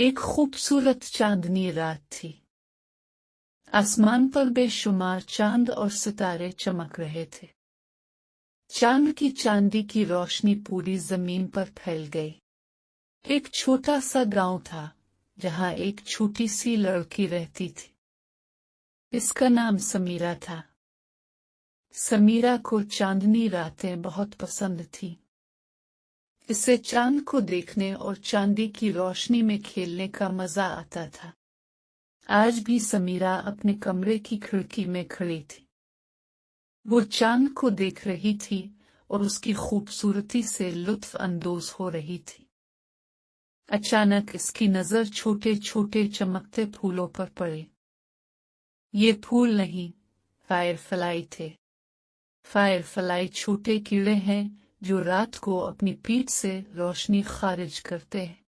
एक खूबसूरत चांदनी रात थी। आसमान पर बेशुमार चांद और सितारे चमक रहे थे। चांद की चांदी की रोशनी पूरी जमीन पर फैल गई। एक छोटा सा गांव था जहां एक छोटी सी लड़की रहती थी। इसका नाम समीरा था। समीरा को चांदनी रातें बहुत पसंद थी। इसे चांद को देखने और चांदी की रोशनी में खेलने का मजा आता था। आज भी समीरा अपने कमरे की खिड़की में खड़ी थी। वो चांद को देख रही थी और उसकी खूबसूरती से लुत्फ अंदोज हो रही थी। अचानक इसकी नजर छोटे छोटे चमकते फूलों पर पड़ी। ये फूल नहीं, फायरफ्लाई थे। फायरफ्लाई छोटे कीड़े हैं जो रात को अपनी पीठ से रोशनी खारिज करते हैं।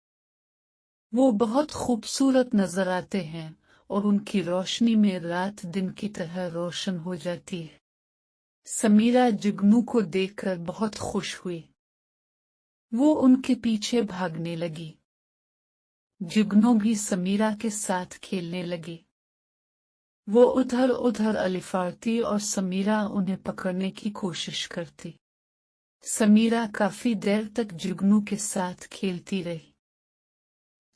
वो बहुत खूबसूरत नजर आते हैं और उनकी रोशनी में रात दिन की तरह रोशन हो जाती है। समीरा जुगनू को देखकर बहुत खुश हुई। वो उनके पीछे भागने लगी। जुगनू भी समीरा के साथ खेलने लगी। वो उधर उधर अलिफारती और समीरा उन्हें पकड़ने की कोशिश करती। समीरा काफी देर तक जुगनू के साथ खेलती रही।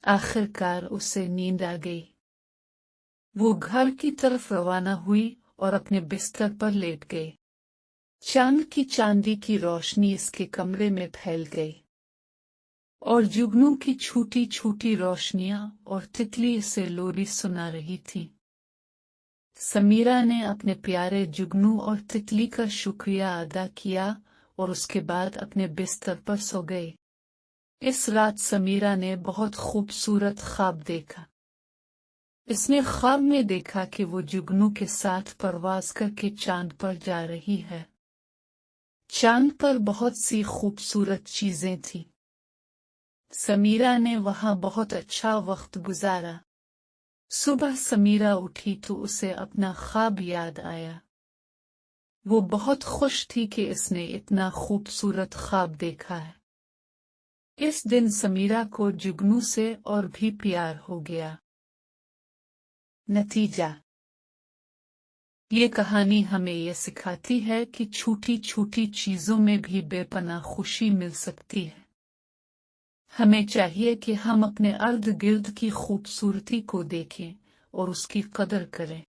आखिरकार उसे नींद आ गई। वो घर की तरफ रवाना हुई और अपने बिस्तर पर लेट गई। चांद की चांदी की रोशनी इसके कमरे में फैल गई और जुगनू की छोटी छोटी रोशनियां और तितली इसे लोरी सुना रही थी। समीरा ने अपने प्यारे जुगनू और तितली का शुक्रिया अदा किया और उसके बाद अपने बिस्तर पर सो गई। इस रात समीरा ने बहुत खूबसूरत ख्वाब देखा। इसने ख्वाब में देखा कि वो जुगनू के साथ परवाज करके चांद पर जा रही है। चांद पर बहुत सी खूबसूरत चीजें थीं। समीरा ने वहां बहुत अच्छा वक्त गुजारा। सुबह समीरा उठी तो उसे अपना ख्वाब याद आया। वो बहुत खुश थी कि इसने इतना खूबसूरत ख्वाब देखा है। इस दिन समीरा को जुगनू से और भी प्यार हो गया। नतीजा, ये कहानी हमें यह सिखाती है कि छोटी छोटी चीजों में भी बेपनाह खुशी मिल सकती है। हमें चाहिए कि हम अपने इर्द गिर्द की खूबसूरती को देखें और उसकी कदर करें।